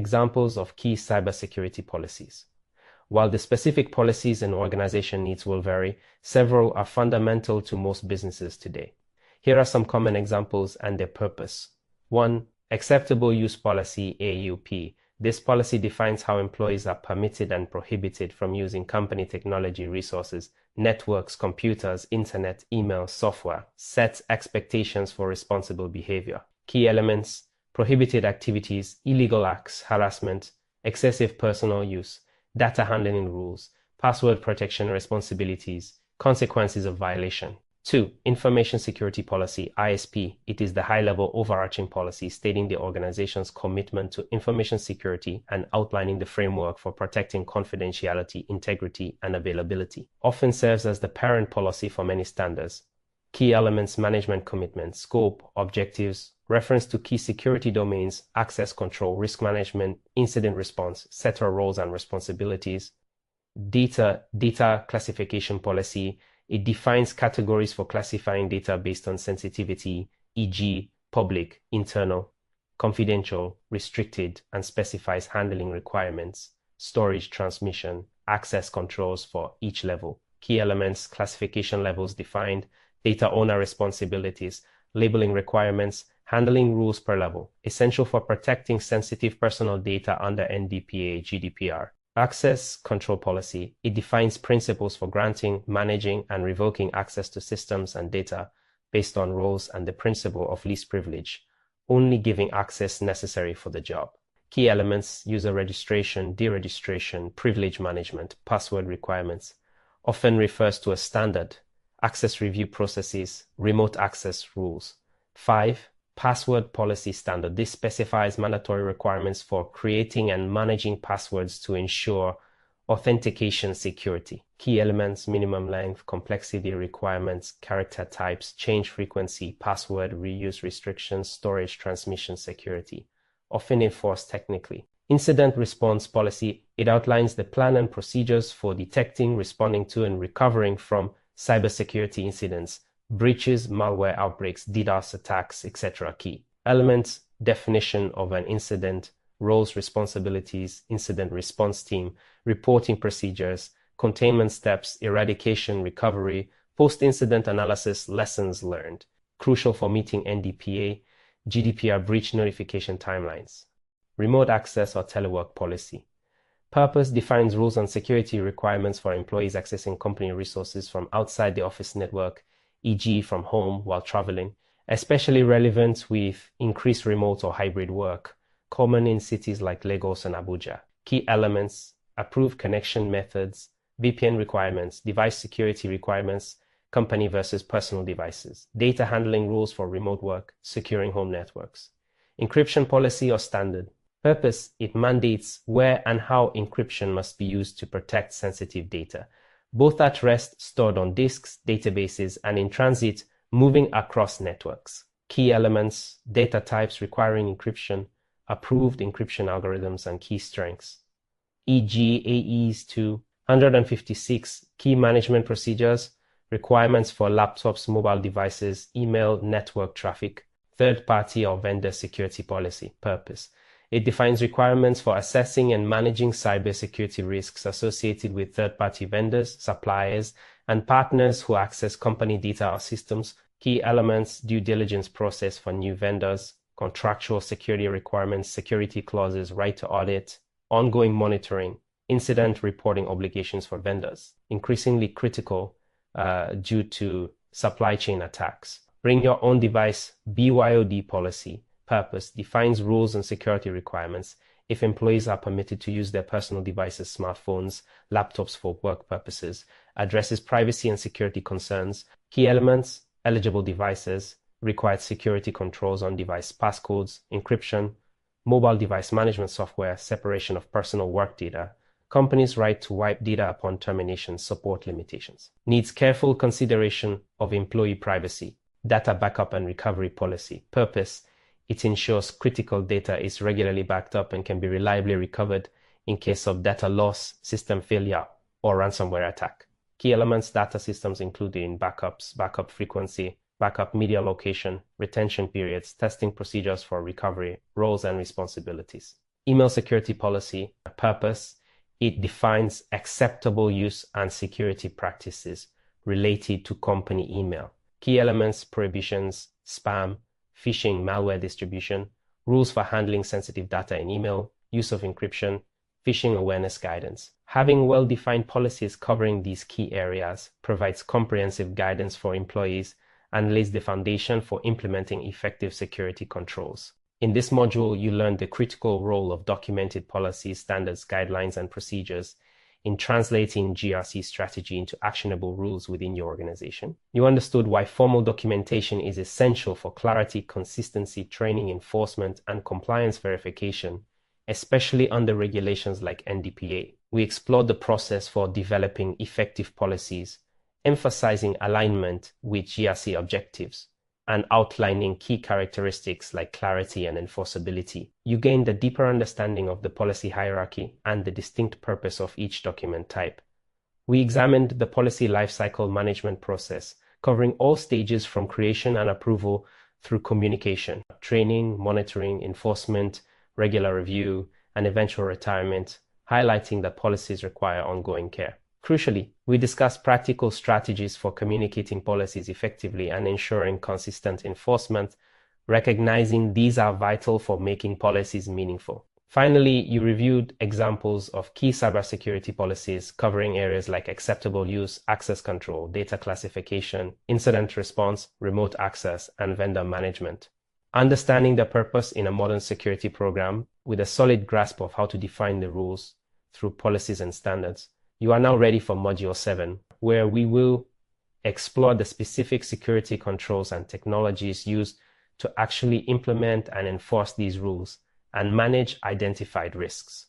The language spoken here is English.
Examples of key cybersecurity policies. While the specific policies and organization needs will vary, several are fundamental to most businesses today. Here are some common examples and their purpose. 1. Acceptable Use Policy (AUP). This policy defines how employees are permitted and prohibited from using company technology resources, networks, computers, internet, email, software, sets expectations for responsible behavior. Key elements: prohibited activities, illegal acts, harassment, excessive personal use, data handling rules, password protection responsibilities, consequences of violation. 2. Information Security Policy (ISP). It is the high-level overarching policy stating the organization's commitment to information security and outlining the framework for protecting confidentiality, integrity, and availability. Often serves as the parent policy for many standards. Key elements: management commitment, scope, objectives, reference to key security domains, access control, risk management, incident response, set roles and responsibilities. Data classification policy. It defines categories for classifying data based on sensitivity, e.g., public, internal, confidential, restricted, and specifies handling requirements, storage, transmission, access controls for each level. Key elements: classification levels defined, data owner responsibilities, labeling requirements, handling rules per level, essential for protecting sensitive personal data under NDPA, GDPR. Access control policy. It defines principles for granting, managing, and revoking access to systems and data based on roles and the principle of least privilege, only giving access necessary for the job. Key elements: user registration, deregistration, privilege management, password requirements. Often refers to a standard, access review processes, remote access rules. 5. Password policy standard. This specifies mandatory requirements for creating and managing passwords to ensure authentication security. Key elements: minimum length, complexity requirements, character types, change frequency, password reuse restrictions, storage, transmission security. Often enforced technically. Incident response policy. It outlines the plan and procedures for detecting, responding to, and recovering from cybersecurity incidents, breaches, malware outbreaks, DDoS attacks, etc. Key elements: definition of an incident, roles, responsibilities, incident response team, reporting procedures, containment steps, eradication, recovery, post-incident analysis, lessons learned. Crucial for meeting NDPA, GDPR breach notification timelines. Remote access or telework policy. Purpose: defines rules and security requirements for employees accessing company resources from outside the office network, e.g. from home while traveling, especially relevant with increased remote or hybrid work, common in cities like Lagos and Abuja. Key elements: approved connection methods, VPN requirements, device security requirements, company versus personal devices, data handling rules for remote work, securing home networks. Encryption policy or standard. Purpose: it mandates where and how encryption must be used to protect sensitive data, both at rest, stored on disks, databases, and in transit, moving across networks. Key elements: data types requiring encryption, approved encryption algorithms, and key strengths, e.g. AES 256, key management procedures, requirements for laptops, mobile devices, email, network traffic. Third-party or vendor security policy. Purpose: it defines requirements for assessing and managing cybersecurity risks associated with third-party vendors, suppliers, and partners who access company data or systems. Key elements: due diligence process for new vendors, contractual security requirements, security clauses, right to audit, ongoing monitoring, incident reporting obligations for vendors. Increasingly critical due to supply chain attacks. Bring your own device, BYOD policy. Purpose: defines rules and security requirements if employees are permitted to use their personal devices, smartphones, laptops for work purposes, addresses privacy and security concerns. Key elements: eligible devices, required security controls on device passcodes, encryption, mobile device management software, separation of personal work data, company's right to wipe data upon termination, support limitations. Needs careful consideration of employee privacy. Data backup and recovery policy. Purpose: it ensures critical data is regularly backed up and can be reliably recovered in case of data loss, system failure, or ransomware attack. Key elements: data systems including backups, backup frequency, backup media location, retention periods, testing procedures for recovery, roles and responsibilities. Email security policy purpose. It defines acceptable use and security practices related to company email. Key elements, prohibitions, spam, phishing, malware distribution, rules for handling sensitive data in email, use of encryption, phishing awareness guidance. Having well-defined policies covering these key areas provides comprehensive guidance for employees and lays the foundation for implementing effective security controls. In this module, you learned the critical role of documented policies, standards, guidelines, and procedures in translating GRC strategy into actionable rules within your organization. You understood why formal documentation is essential for clarity, consistency, training, enforcement, and compliance verification, especially under regulations like NDPA. We explored the process for developing effective policies, emphasizing alignment with GRC objectives, and outlining key characteristics like clarity and enforceability. You gained a deeper understanding of the policy hierarchy and the distinct purpose of each document type. We examined the policy lifecycle management process, covering all stages from creation and approval through communication, training, monitoring, enforcement, regular review, and eventual retirement, highlighting that policies require ongoing care. Crucially, we discussed practical strategies for communicating policies effectively and ensuring consistent enforcement, recognizing these are vital for making policies meaningful. Finally, you reviewed examples of key cybersecurity policies covering areas like acceptable use, access control, data classification, incident response, remote access, and vendor management. Understanding the purpose in a modern security program with a solid grasp of how to define the rules through policies and standards, you are now ready for Module 7, where we will explore the specific security controls and technologies used to actually implement and enforce these rules and manage identified risks.